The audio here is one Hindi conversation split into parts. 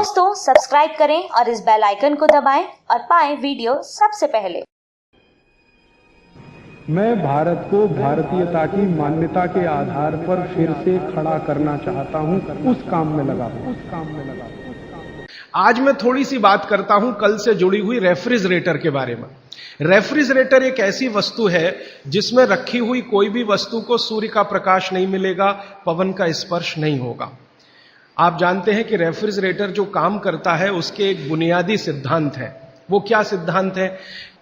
दोस्तों सब्सक्राइब करें और इस बेल आइकन को दबाएं और पाएं वीडियो सबसे पहले। मैं भारत को भारतीयता की मान्यता के आधार पर फिर से खड़ा करना चाहता हूं, उस काम में लगा हूं। आज मैं थोड़ी सी बात करता हूं कल से जुड़ी हुई रेफ्रिजरेटर के बारे में। रेफ्रिजरेटर एक ऐसी वस्तु है जिसमें रखी हुई कोई भी वस्तु को सूर्य का प्रकाश नहीं मिलेगा, पवन का स्पर्श नहीं होगा। आप जानते हैं कि रेफ्रिजरेटर जो काम करता है उसके एक बुनियादी सिद्धांत है। वो क्या सिद्धांत है?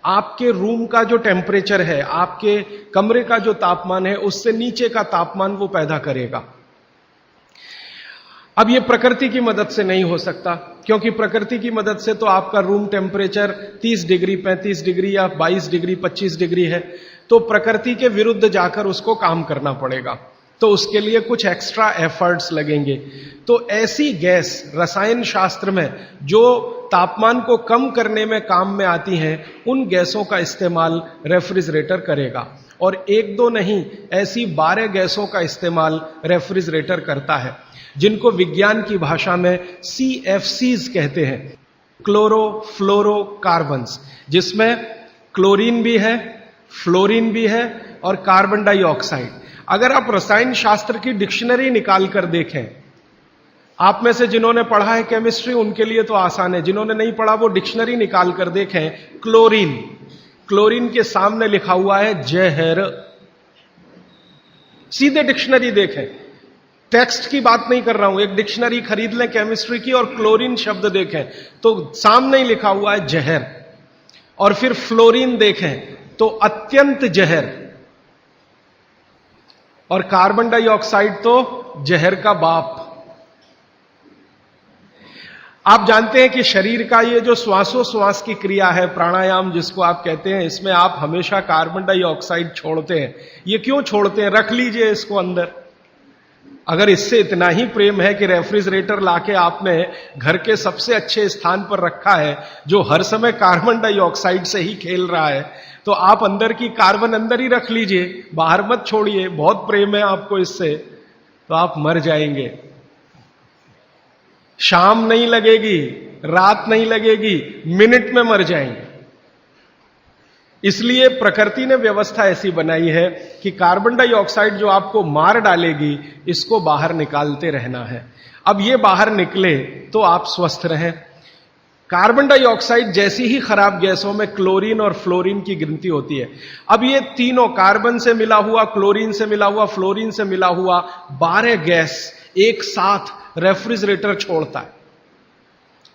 आपके रूम का जो टेम्परेचर है, आपके कमरे का जो तापमान है, उससे नीचे का तापमान वो पैदा करेगा। अब ये प्रकृति की मदद से नहीं हो सकता, क्योंकि प्रकृति की मदद से तो आपका रूम टेम्परेचर 30 डिग्री, 35 डिग्री या 22 डिग्री, 25 डिग्री है, तो प्रकृति के विरुद्ध जाकर उसको काम करना पड़ेगा। तो उसके लिए कुछ एक्स्ट्रा एफर्ट्स लगेंगे। तो ऐसी गैस रसायन शास्त्र में जो तापमान को कम करने में काम में आती हैं, उन गैसों का इस्तेमाल रेफ्रिजरेटर करेगा। और एक दो नहीं, ऐसी 12 गैसों का इस्तेमाल रेफ्रिजरेटर करता है, जिनको विज्ञान की भाषा में CFCs कहते हैं, क्लोरो फ्लोरो कार्बन्स, जिसमें क्लोरीन भी है, फ्लोरीन भी है और कार्बन डाइऑक्साइड। अगर आप रसायन शास्त्र की डिक्शनरी निकाल कर देखें, आप में से जिन्होंने पढ़ा है केमिस्ट्री उनके लिए तो आसान है, जिन्होंने नहीं पढ़ा वो डिक्शनरी निकाल कर देखें। क्लोरीन, क्लोरीन के सामने लिखा हुआ है जहर। सीधे डिक्शनरी देखें, टेक्स्ट की बात नहीं कर रहा हूं, एक डिक्शनरी खरीद लें केमिस्ट्री की और क्लोरीन शब्द देखें तो सामने ही लिखा हुआ है जहर। और फिर फ्लोरीन देखें तो अत्यंत जहर, और कार्बन डाइऑक्साइड तो जहर का बाप। आप जानते हैं कि शरीर का ये जो श्वासोश्वास की क्रिया है, प्राणायाम जिसको आप कहते हैं, इसमें आप हमेशा कार्बन डाइऑक्साइड छोड़ते हैं। ये क्यों छोड़ते हैं? रख लीजिए इसको अंदर। अगर इससे इतना ही प्रेम है कि रेफ्रिजरेटर लाके आपने घर के सबसे अच्छे स्थान पर रखा है, जो हर समय कार्बन डाइऑक्साइड से ही खेल रहा है, तो आप अंदर की कार्बन अंदर ही रख लीजिए, बाहर मत छोड़िए। बहुत प्रेम है आपको इससे, तो आप मर जाएंगे। शाम नहीं लगेगी, रात नहीं लगेगी, मिनट में मर जाएंगे। इसलिए प्रकृति ने व्यवस्था ऐसी बनाई है कि कार्बन डाइऑक्साइड जो आपको मार डालेगी, इसको बाहर निकालते रहना है। अब ये बाहर निकले तो आप स्वस्थ रहें। कार्बन डाइऑक्साइड जैसी ही खराब गैसों में क्लोरीन और फ्लोरीन की गिनती होती है। अब ये तीनों, कार्बन से मिला हुआ, क्लोरीन से मिला हुआ, फ्लोरीन से मिला हुआ 12 गैस एक साथ रेफ्रिजरेटर छोड़ता है।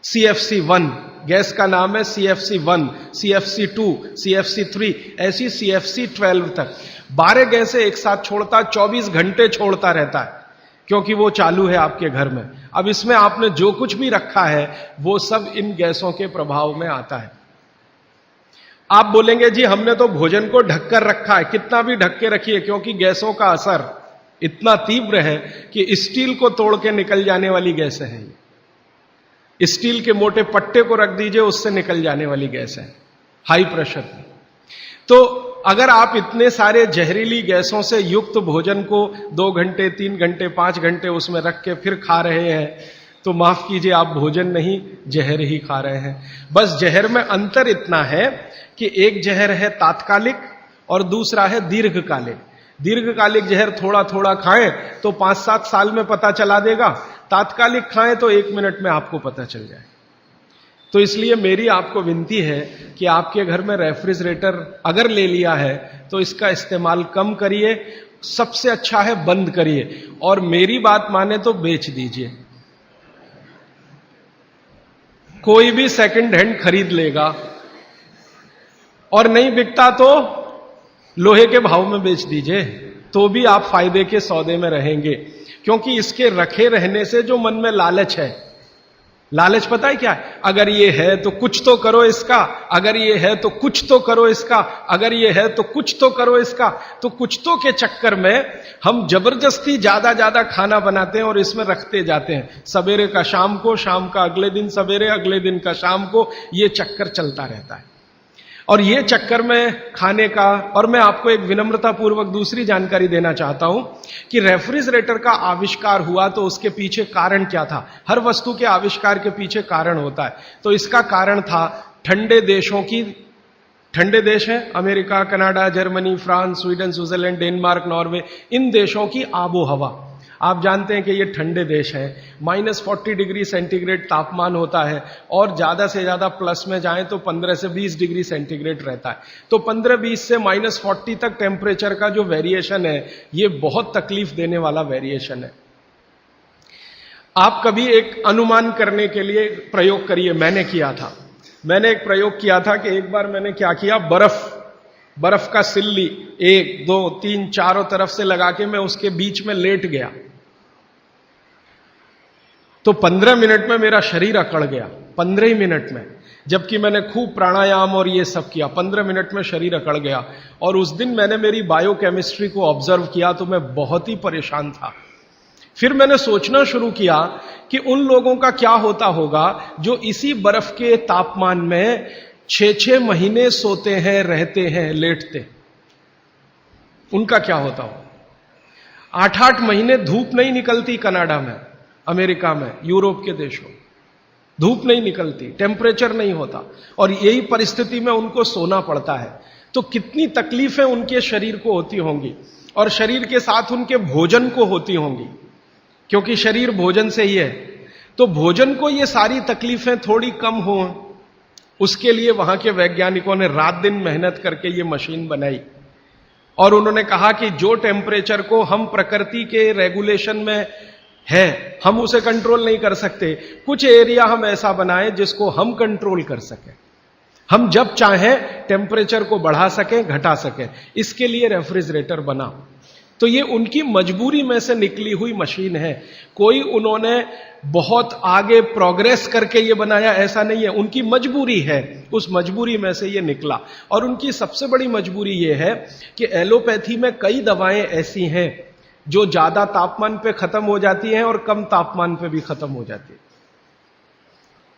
CFC1 गैस का नाम है, CFC1, CFC2, CFC3, ऐसी CFC12 तक 12 गैसें एक साथ छोड़ता, 24 घंटे छोड़ता रहता है, क्योंकि वो चालू है आपके घर में। अब इसमें आपने जो कुछ भी रखा है वो सब इन गैसों के प्रभाव में आता है। आप बोलेंगे जी हमने तो भोजन को ढककर रखा है। कितना भी ढक के रखिए, क्योंकि गैसों का असर इतना तीव्र है कि स्टील को तोड़ के निकल जाने वाली गैसें हैं। स्टील के मोटे पट्टे को रख दीजिए, उससे निकल जाने वाली गैस है, हाई प्रेशर की। तो अगर आप इतने सारे जहरीली गैसों से युक्त भोजन को 2 घंटे, 3 घंटे, 5 घंटे उसमें रख के फिर खा रहे हैं, तो माफ कीजिए, आप भोजन नहीं जहर ही खा रहे हैं। बस जहर में अंतर इतना है कि एक जहर है तात्कालिक और दूसरा है दीर्घकालिक। दीर्घकालिक जहर थोड़ा थोड़ा खाएं तो 5-7 साल में पता चला देगा, तात्कालिक खाएं तो 1 मिनट में आपको पता चल जाए। तो इसलिए मेरी आपको विनती है कि आपके घर में रेफ्रिजरेटर अगर ले लिया है तो इसका इस्तेमाल कम करिए, सबसे अच्छा है बंद करिए, और मेरी बात माने तो बेच दीजिए। कोई भी सेकंड हैंड खरीद लेगा, और नहीं बिकता तो लोहे के भाव में बेच दीजिए, तो भी आप फायदे के सौदे में रहेंगे। क्योंकि इसके रखे रहने से जो मन में लालच है, लालच पता है क्या है? अगर ये है तो कुछ तो करो इसका, अगर ये है तो कुछ तो करो इसका, अगर ये है तो कुछ तो करो इसका। तो कुछ तो के चक्कर में हम जबरदस्ती ज्यादा खाना बनाते हैं और इसमें रखते जाते हैं। सवेरे का शाम को, शाम का अगले दिन सवेरे, अगले दिन का शाम को, ये चक्कर चलता रहता है। और ये चक्कर में खाने का, और मैं आपको एक विनम्रता पूर्वक दूसरी जानकारी देना चाहता हूं कि रेफ्रिजरेटर का आविष्कार हुआ तो उसके पीछे कारण क्या था। हर वस्तु के आविष्कार के पीछे कारण होता है। तो इसका कारण था ठंडे देश हैं America, Canada, Germany, France, Sweden, Switzerland, Denmark, Norway, इन देशों की आबो हवा। आप जानते हैं कि ये ठंडे देश हैं, -40 डिग्री सेंटीग्रेड तापमान होता है, और ज्यादा से ज्यादा प्लस में जाएं तो 15 से 20 डिग्री सेंटीग्रेड रहता है। तो 15-20 से -40 तक टेम्परेचर का जो वेरिएशन है, ये बहुत तकलीफ देने वाला वेरिएशन है। आप कभी एक अनुमान करने के लिए प्रयोग करिए। मैंने एक प्रयोग किया था कि एक बार मैंने क्या किया, बर्फ का सिल्ली 1, 2, 3 चारों तरफ से लगा के मैं उसके बीच में लेट गया, तो 15 मिनट में मेरा शरीर अकड़ गया। 15 ही मिनट में, जबकि मैंने खूब प्राणायाम और ये सब किया, 15 मिनट में शरीर अकड़ गया। और उस दिन मैंने मेरी बायोकेमिस्ट्री को ऑब्जर्व किया तो मैं बहुत ही परेशान था। फिर मैंने सोचना शुरू किया कि उन लोगों का क्या होता होगा जो इसी बर्फ के तापमान में 6-6 महीने सोते हैं, रहते हैं, लेटते, उनका क्या होता हो। 8-8 महीने धूप नहीं निकलती कनाडा में, अमेरिका में, यूरोप के देशों, धूप नहीं निकलती, टेम्परेचर नहीं होता, और यही परिस्थिति में उनको सोना पड़ता है। तो कितनी तकलीफें उनके शरीर को होती होंगी, और शरीर के साथ उनके भोजन को होती होंगी, क्योंकि शरीर भोजन से ही है। तो भोजन को ये सारी तकलीफें थोड़ी कम हो, उसके लिए वहां के वैज्ञानिकों ने रात दिन मेहनत करके ये मशीन बनाई। और उन्होंने कहा कि जो टेम्परेचर को हम प्रकृति के रेगुलेशन में है, हम उसे कंट्रोल नहीं कर सकते, कुछ एरिया हम ऐसा बनाएं जिसको हम कंट्रोल कर सकें, हम जब चाहें टेम्परेचर को बढ़ा सकें, घटा सकें। इसके लिए रेफ्रिजरेटर बना। तो ये उनकी मजबूरी में से निकली हुई मशीन है। कोई उन्होंने बहुत आगे प्रोग्रेस करके ये बनाया, ऐसा नहीं है, उनकी मजबूरी है, उस मजबूरी में से ये निकला। और उनकी सबसे बड़ी मजबूरी ये है कि एलोपैथी में कई दवाएं ऐसी हैं जो ज्यादा तापमान पे खत्म हो जाती हैं और कम तापमान पे भी खत्म हो जाती है।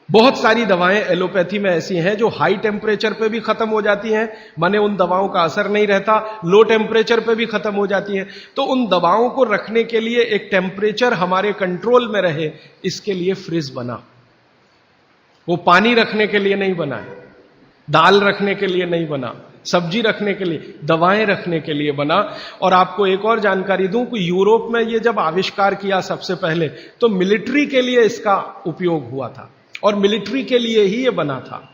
बहुत सारी दवाएं एलोपैथी में ऐसी हैं जो हाई टेम्परेचर पे भी खत्म हो जाती हैं, माने उन दवाओं का असर नहीं रहता, लो टेम्परेचर पे भी खत्म हो जाती हैं। तो उन दवाओं को रखने के लिए एक टेम्परेचर हमारे कंट्रोल में रहे, इसके लिए फ्रिज बना। वो पानी रखने के लिए नहीं बना है, दाल रखने के लिए नहीं बना, सब्जी रखने के लिए, दवाएं रखने के लिए बना। और आपको एक और जानकारी दूं कि यूरोप में ये जब आविष्कार किया सबसे पहले, तो मिलिट्री के लिए इसका उपयोग हुआ था, और मिलिट्री के लिए ही ये बना था,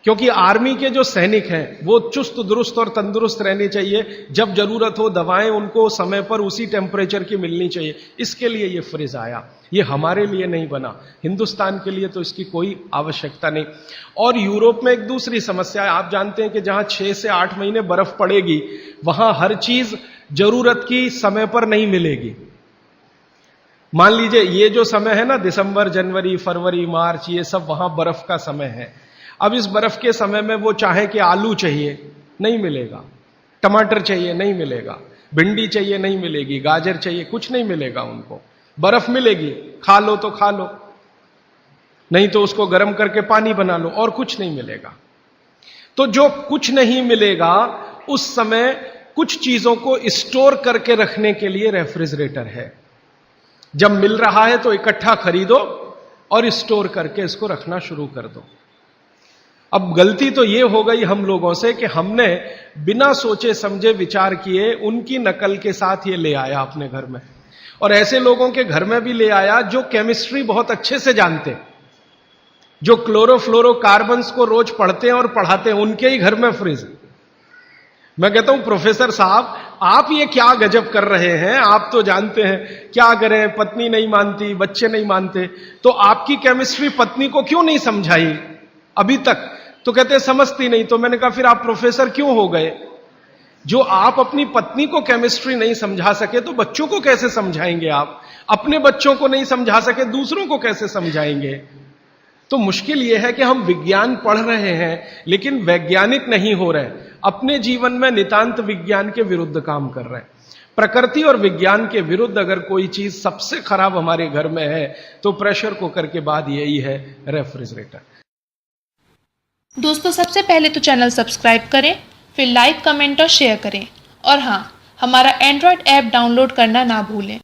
क्योंकि आर्मी के जो सैनिक हैं वो चुस्त दुरुस्त और तंदुरुस्त रहने चाहिए, जब जरूरत हो दवाएं उनको समय पर उसी टेम्परेचर की मिलनी चाहिए। इसके लिए ये फ्रिज आया, ये हमारे लिए नहीं बना, हिंदुस्तान के लिए तो इसकी कोई आवश्यकता नहीं। और यूरोप में एक दूसरी समस्या है, आप जानते हैं कि जहां 6 से 8 महीने बर्फ पड़ेगी, वहां हर चीज जरूरत की समय पर नहीं मिलेगी। मान लीजिए ये जो समय है ना, दिसंबर, जनवरी, फरवरी, मार्च, ये सब वहां बर्फ का समय है। अब इस बर्फ के समय में वो चाहे कि आलू चाहिए, नहीं मिलेगा, टमाटर चाहिए, नहीं मिलेगा, भिंडी चाहिए, नहीं मिलेगी, गाजर चाहिए, कुछ नहीं मिलेगा उनको। बर्फ मिलेगी, खा लो तो खा लो, नहीं तो उसको गर्म करके पानी बना लो, और कुछ नहीं मिलेगा। तो जो कुछ नहीं मिलेगा, उस समय कुछ चीजों को स्टोर करके रखने के लिए रेफ्रिजरेटर है। जब मिल रहा है तो इकट्ठा खरीदो और स्टोर करके इसको रखना शुरू कर दो। अब गलती तो ये हो गई हम लोगों से कि हमने बिना सोचे समझे विचार किए उनकी नकल के साथ ये ले आया अपने घर में, और ऐसे लोगों के घर में भी ले आया जो केमिस्ट्री बहुत अच्छे से जानते, जो क्लोरोफ्लोरोकार्बन्स को रोज पढ़ते हैं और पढ़ाते हैं, उनके ही घर में फ्रिज। मैं कहता हूं प्रोफेसर साहब, आप ये क्या गजब कर रहे हैं, आप तो जानते हैं, क्या करें, पत्नी नहीं मानती, बच्चे नहीं मानते, तो आपकी केमिस्ट्री पत्नी को क्यों नहीं समझाई अभी तक? तो कहते हैं समझती नहीं। तो मैंने कहा फिर आप प्रोफेसर क्यों हो गए? जो आप अपनी पत्नी को केमिस्ट्री नहीं समझा सके तो बच्चों को कैसे समझाएंगे? आप अपने बच्चों को नहीं समझा सके, दूसरों को कैसे समझाएंगे? तो मुश्किल यह है कि हम विज्ञान पढ़ रहे हैं लेकिन वैज्ञानिक नहीं हो रहे, अपने जीवन में नितांत विज्ञान के विरुद्ध काम कर रहे हैं। प्रकृति और विज्ञान के विरुद्ध अगर कोई चीज सबसे खराब हमारे घर में है तो प्रेशर कुकर के बाद यही है रेफ्रिजरेटर। दोस्तों सबसे पहले तो चैनल सब्सक्राइब करें, फिर लाइक, कमेंट और शेयर करें। और हाँ, हमारा एंड्रॉयड ऐप डाउनलोड करना ना भूलें।